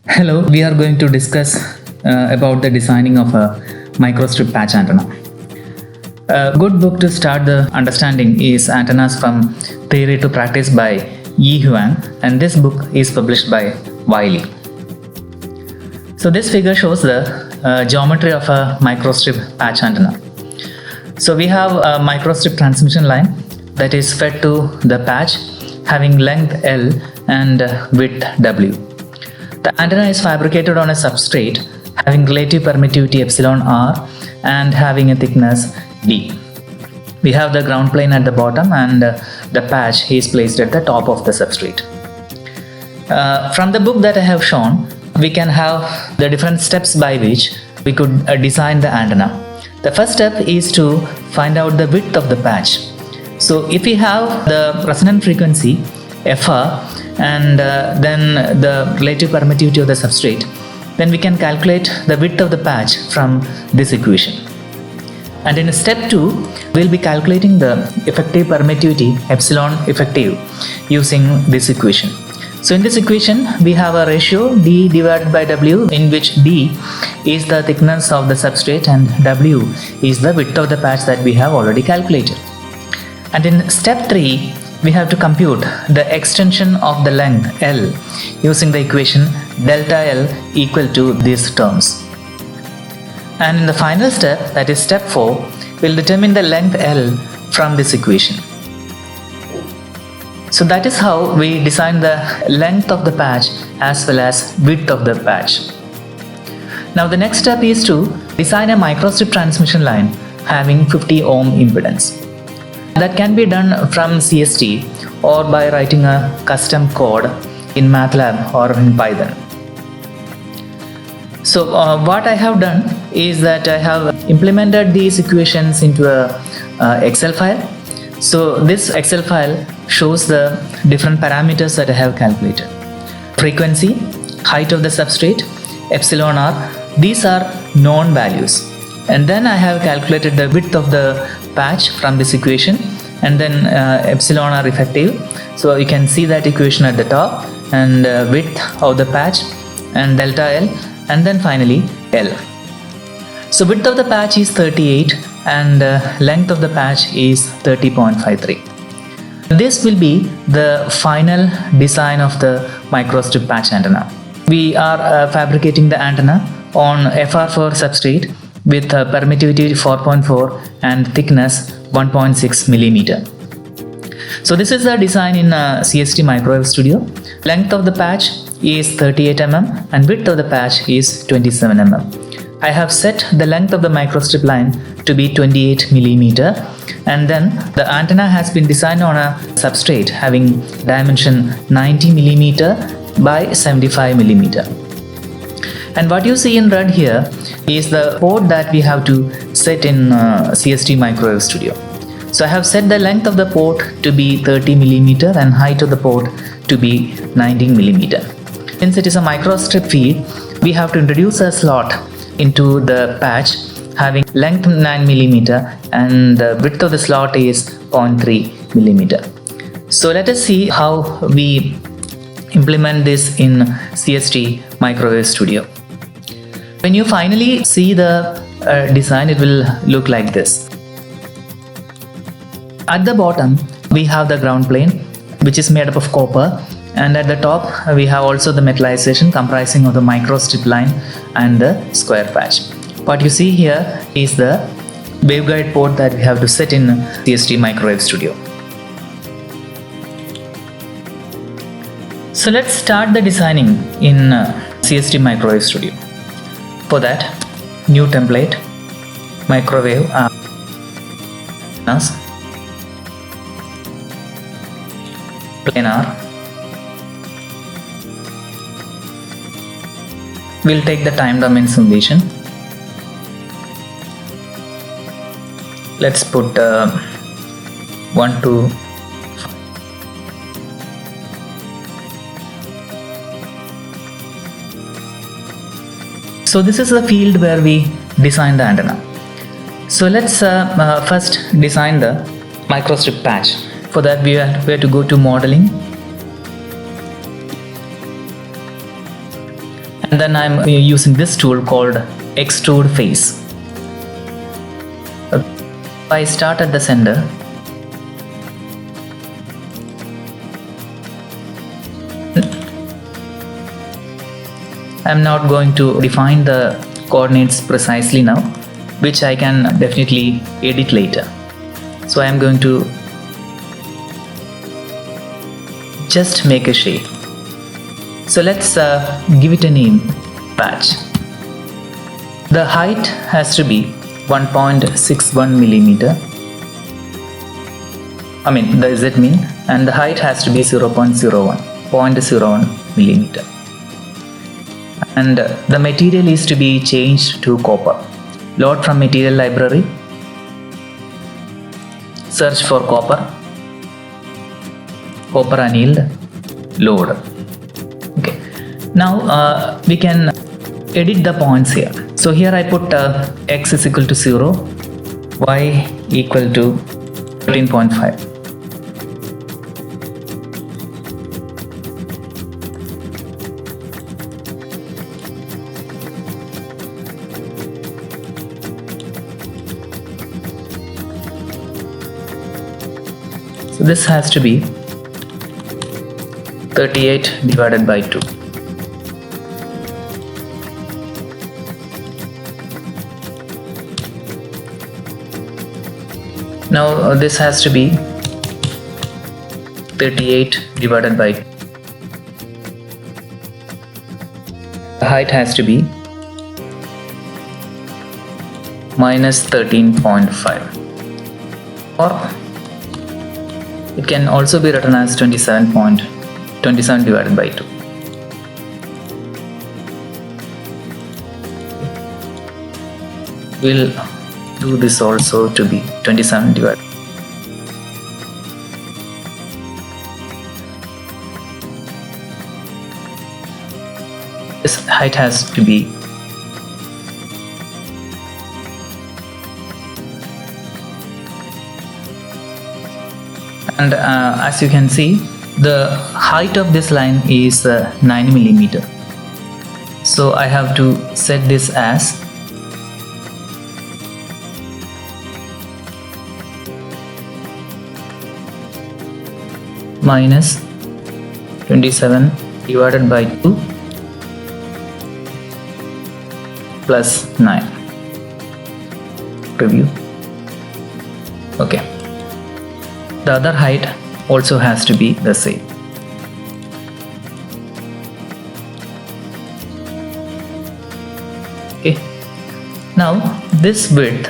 Hello, we are going to discuss about the designing of a microstrip patch antenna. A good book to start the understanding is Antennas from Theory to Practice by Yi Huang, and this book is published by Wiley. So this figure shows the geometry of a microstrip patch antenna. So we have a microstrip transmission line that is fed to the patch having length L and width W. The antenna is fabricated on a substrate having relative permittivity epsilon r and having a thickness d. We have the ground plane at the bottom and the patch is placed at the top of the substrate. From the book that I have shown, we can have the different steps by which we could design the antenna. The first step is to find out the width of the patch. So if we have the resonant frequency Fr and then the relative permittivity of the substrate, then we can calculate the width of the patch from this equation. And in step 2, we'll be calculating the effective permittivity epsilon effective using this equation. So in this equation, we have a ratio d divided by w, in which d is the thickness of the substrate and w is the width of the patch that we have already calculated. And in step 3, we have to compute the extension of the length L using the equation delta L equal to these terms. And in the final step, that is step 4, we'll determine the length L from this equation. So that is how we design the length of the patch as well as width of the patch. Now the next step is to design a microstrip transmission line having 50 ohm impedance. That can be done from CST or by writing a custom code in MATLAB or in Python. So what I have done is that I have implemented these equations into a Excel file. So this Excel file shows the different parameters that I have calculated. Frequency, height of the substrate, epsilon r, these are known values. And then I have calculated the width of the patch from this equation and then epsilon r effective. So you can see that equation at the top, and width of the patch and delta L, and then finally L. So width of the patch is 38 and length of the patch is 30.53. This will be the final design of the microstrip patch antenna. We are fabricating the antenna on FR4 substrate with permittivity 4.4 and thickness 1.6 millimeter. So this is the design in CST Microwave Studio. Length of the patch is 38 mm and width of the patch is 27 mm. I have set the length of the microstrip line to be 28 millimeter, and then the antenna has been designed on a substrate having dimension 90 millimeter by 75 millimeter. And what you see in red here is the port that we have to set in CST Microwave Studio. So I have set the length of the port to be 30 millimeter and height of the port to be 19 millimeter. Since it is a microstrip feed, we have to introduce a slot into the patch having length 9 millimeter and the width of the slot is 0.3 millimeter. So let us see how we implement this in CST Microwave Studio. When you finally see the design, it will look like this. At the bottom, we have the ground plane, which is made up of copper, and at the top, we have also the metallization comprising of the microstrip line and the square patch. What you see here is the waveguide port that we have to set in CST Microwave Studio. So let's start the designing in CST Microwave Studio. For that, new template, microwave planar. We'll take the time domain simulation. Let's put 1 to 5. So this is the field where we design the antenna. So let's first design the microstrip patch. For that we have to go to modeling, and then I'm using this tool called extrude face. I start at the center. I'm not going to define the coordinates precisely now, which I can definitely edit later. So I am going to just make a shape. So let's give it a name, patch. The height has to be 1.61 millimeter. I mean the Z-min, and the height has to be 0.01 millimeter. And the material is to be changed to copper. Load from material library, search for copper annealed, load. Okay, now we can edit the points here. So here I put x is equal to 0, y equal to 13.5. So this has to be 38 divided by 2. Now this has to be 38 divided by 2. The height has to be minus 13.5, or it can also be written as 27 divided by 2. We'll do this also to be 27 divided. This height has to be and as you can see, the height of this line is 9 millimeter. So I have to set this as minus 27 divided by 2 plus 9. Preview. Okay. The other height also has to be the same. Okay. Now this width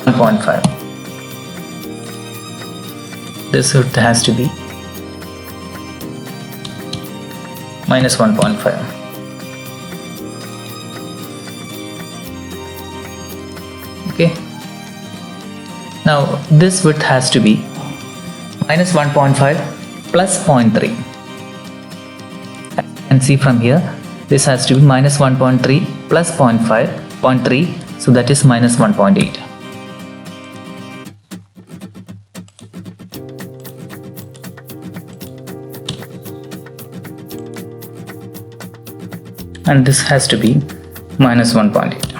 (1.5). This width has to be minus 1.5. Okay. Now this width has to be minus 1.5 plus 0.3. As you can see from here, this has to be minus 1.3 plus 0.3, so that is minus 1.8. And this has to be minus 1.8.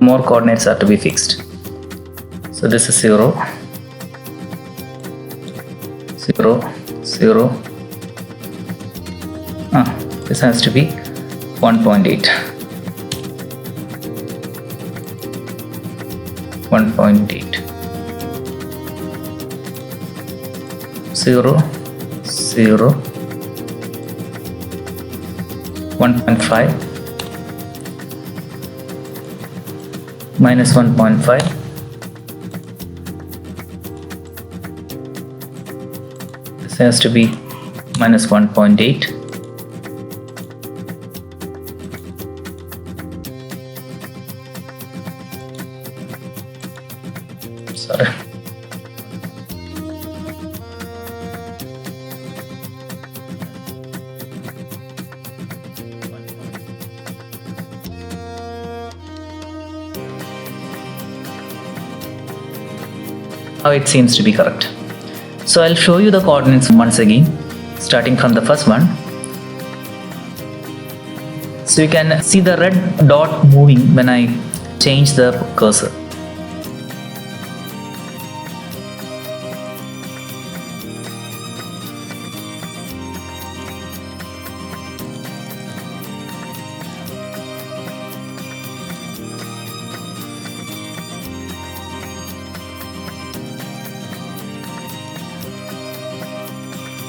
More coordinates are to be fixed. So this is 0, 0, 0. This has to be 1.8. 1.8. 0, 0, 1.5, minus 1.5, this has to be minus 1.8, sorry. Now it seems to be correct. So I'll show you the coordinates once again, starting from the first one. So you can see the red dot moving when I change the cursor.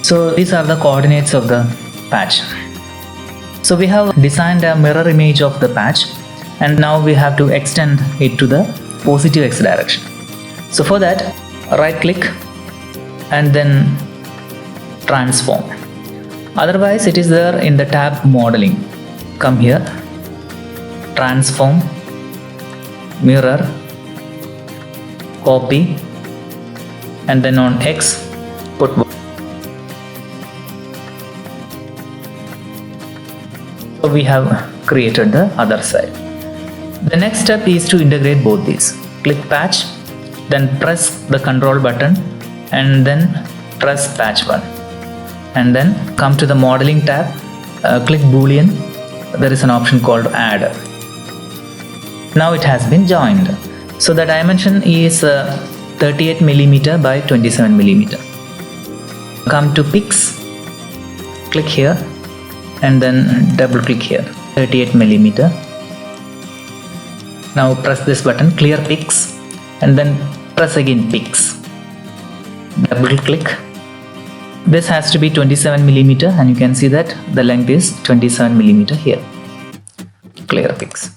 So these are the coordinates of the patch. So we have designed a mirror image of the patch, and now we have to extend it to the positive x direction. So for that, right click and then transform. Otherwise it is there in the tab modeling. Come here, transform, mirror, copy, and then on x put y. So we have created the other side. The next step is to integrate both these. Click patch, then press the control button, and then press patch 1, and then come to the modeling tab, click boolean. There is an option called add. Now it has been joined. So the dimension is 38mm by 27mm. Come to pix, click here, and then double click here, 38mm. Now press this button, clear pix, and then press again pix. Double click. This has to be 27mm, and you can see that the length is 27mm here. Clear pix.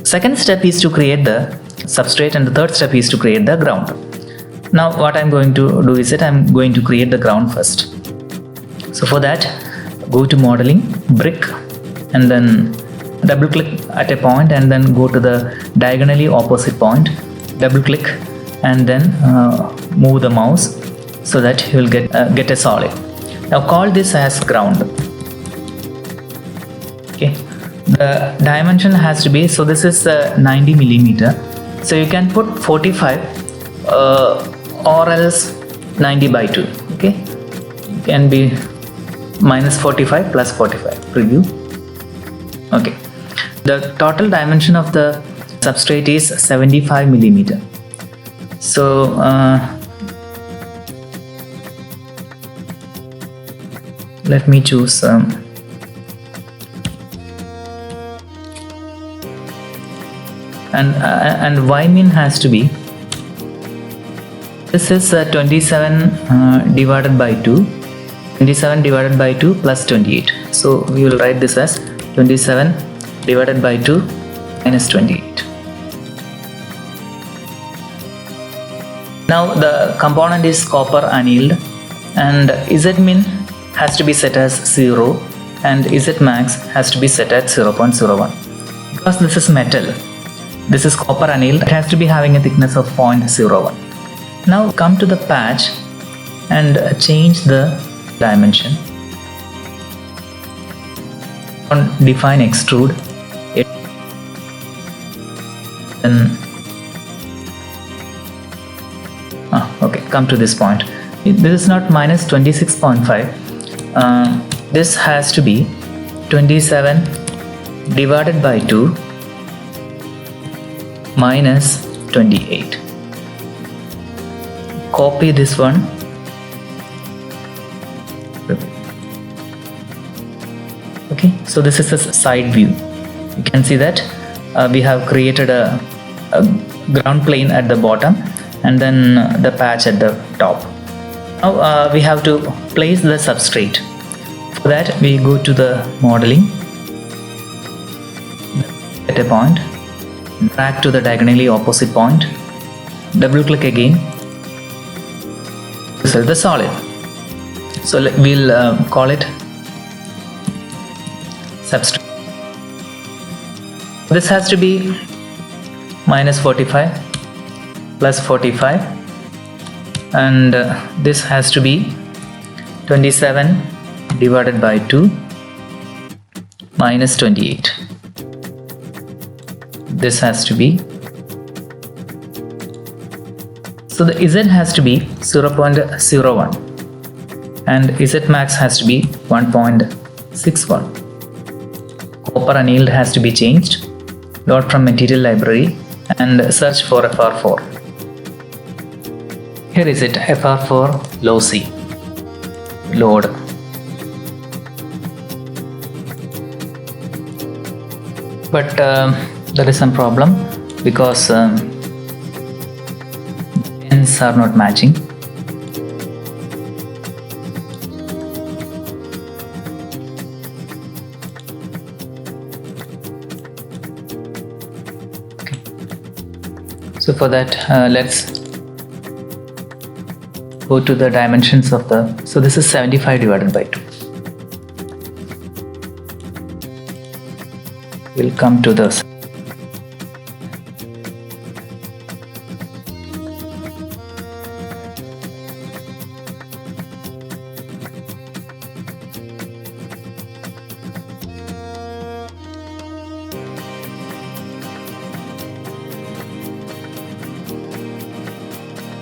Second step is to create the substrate, and the third step is to create the ground. Now what I'm going to do is that I'm going to create the ground first. So for that, go to modeling, brick, and then double click at a point, and then go to the diagonally opposite point, double click, and then move the mouse so that you will get a solid. Now call this as ground. Okay, the dimension has to be, so this is 90mm, so you can put 45 or else 90 by 2. Okay, it can be minus 45 plus 45 preview. Okay, the total dimension of the substrate is 75mm. So let me choose and y min has to be, this is 27 divided by 2. 27 divided by 2 plus 28. So we will write this as 27 divided by 2 minus 28. Now the component is copper annealed, and Zmin has to be set as 0 and Zmax has to be set at 0.01. Because this is metal, this is copper annealed, it has to be having a thickness of 0.01. Now come to the patch and change the dimension. Define extrude, then okay, come to this point. This is not minus 26.5. This has to be 27 divided by 2 minus 28. Copy this one. Okay, so this is a side view. You can see that we have created a ground plane at the bottom and then the patch at the top. Now we have to place the substrate. For that we go to the modeling, at a point, drag to the diagonally opposite point, double click again, select the solid. So we'll call it substrate. This has to be minus 45 plus 45, and this has to be 27 divided by 2 minus 28. This has to be So the Z has to be 0.01 and Z max has to be 1.61. Copper annealed has to be changed. Load from material library and search for FR4. Here is it, FR4 low C. Load. But there is some problem because ends are not matching. Okay. So for that, let's go to the dimensions of the. So this is 75 divided by 2. We'll come to this.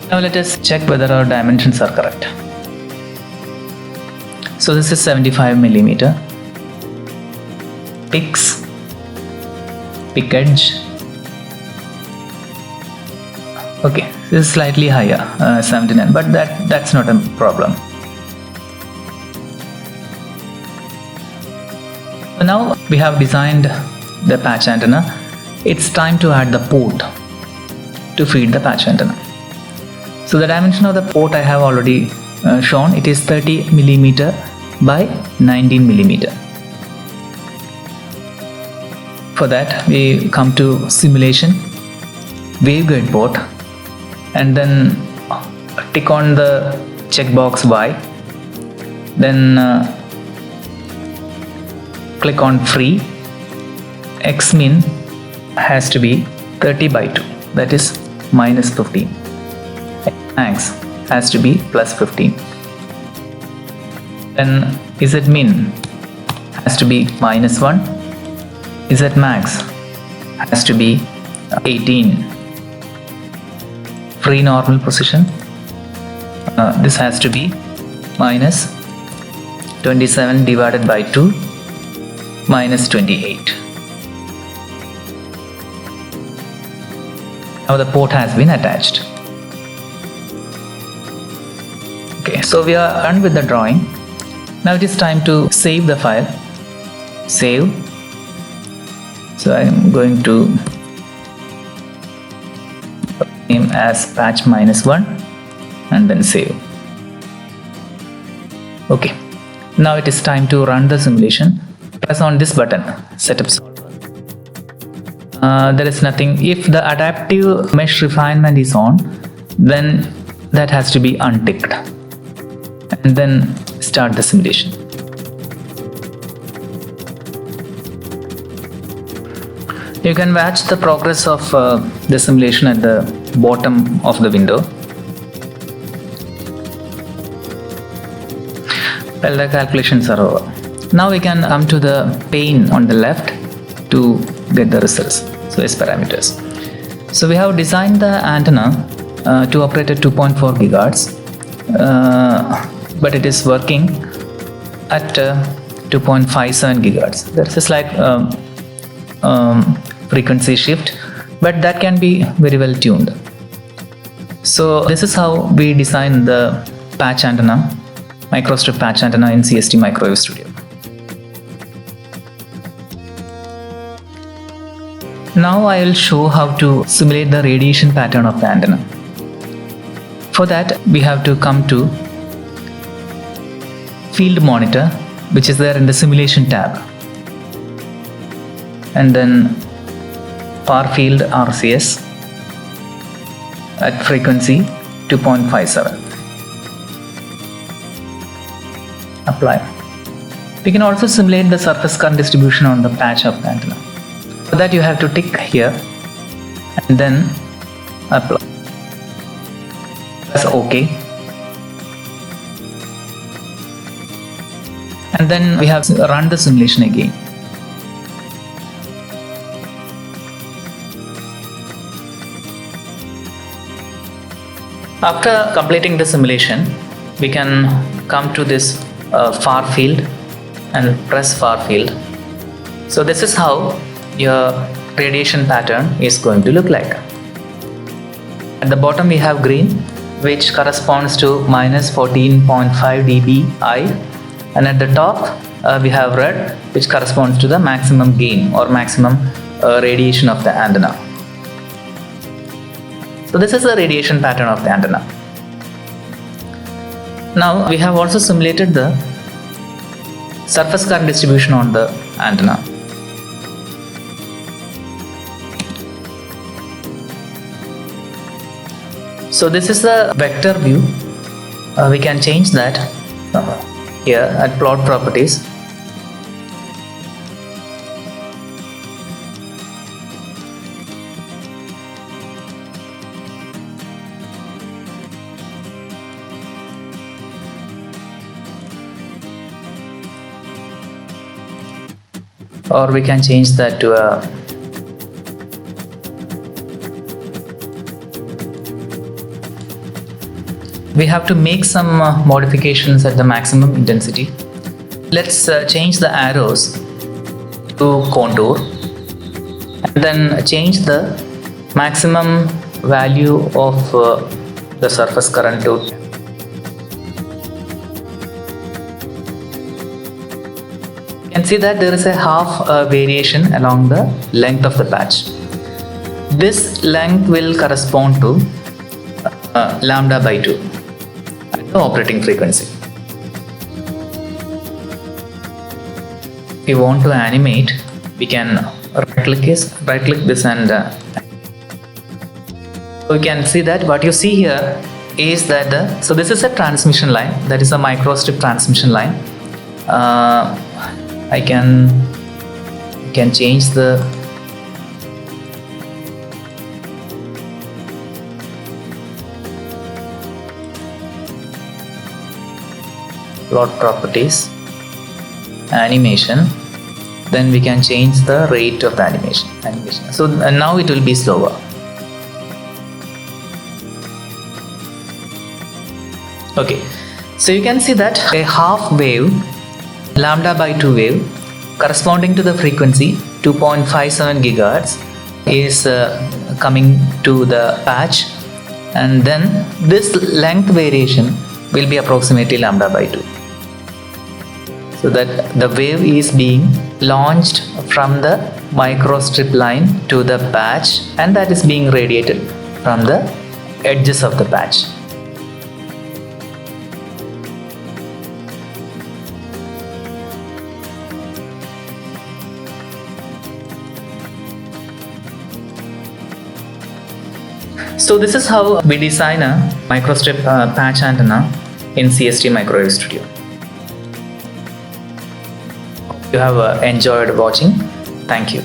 Now let us check whether our dimensions are correct. So this is 75 millimeter. Pick edge. Okay, this is slightly higher, 79, but that's not a problem. So now we have designed the patch antenna. It's time to add the port to feed the patch antenna. So the dimension of the port I have already shown. It is 30 millimeter by 19 millimeter. For that, we come to simulation, waveguide port, and then tick on the checkbox Y. Then click on free. X min has to be 30 by 2, that is minus 15. Max has to be plus 15. Then Z min has to be minus 1. Z max has to be 18. Free normal position. This has to be minus 27 divided by 2 minus 28. Now the port has been attached. Okay, so we are done with the drawing. Now it is time to save the file. Save. So I am going to name as patch -1 and then save. Okay, now it is time to run the simulation. Press on this button, setup solver. There is nothing. If the adaptive mesh refinement is on, then that has to be unticked, and then start the simulation. You can watch the progress of the simulation at the bottom of the window. Well, the calculations are over. Now we can come to the pane on the left to get the results. So S parameters. So we have designed the antenna to operate at 2.4 gigahertz, but it is working at 2.57 gigahertz. There is a slight frequency shift, but that can be very well tuned. So this is how we design the patch antenna, microstrip patch antenna in CST Microwave Studio. Now I will show how to simulate the radiation pattern of the antenna. For that, we have to come to field monitor, which is there in the simulation tab, and then far field RCS at frequency 2.57. Apply. We can also simulate the surface current distribution on the patch of the antenna. For that, you have to tick here and then apply. Press OK. And then we have to run the simulation again. After completing the simulation, we can come to this far field and press far field. So this is how your radiation pattern is going to look like. At the bottom we have green, which corresponds to minus 14.5 dBi, and at the top we have red, which corresponds to the maximum gain or maximum radiation of the antenna. So this is the radiation pattern of the antenna. Now we have also simulated the surface current distribution on the antenna. So this is the vector view. We can change that here at plot properties. Or we can change that to a we have to make some modifications at the maximum intensity. Let's change the arrows to contour and then change the maximum value of the surface current to. You can see that there is a half variation along the length of the patch. This length will correspond to lambda by 2 at the operating frequency. If we want to animate, we can right click this and we can see that what you see here is that so this is a transmission line, that is a microstrip transmission line. I can change the plot properties, animation, then we can change the rate of the animation. So now it will be slower. Okay, so you can see that a half wave, lambda by 2 wave corresponding to the frequency 2.57 gigahertz is coming to the patch, and then this length variation will be approximately lambda by 2. So that the wave is being launched from the microstrip line to the patch, and that is being radiated from the edges of the patch. So this is how we design a microstrip patch antenna in CST Microwave Studio. You have enjoyed watching. Thank you.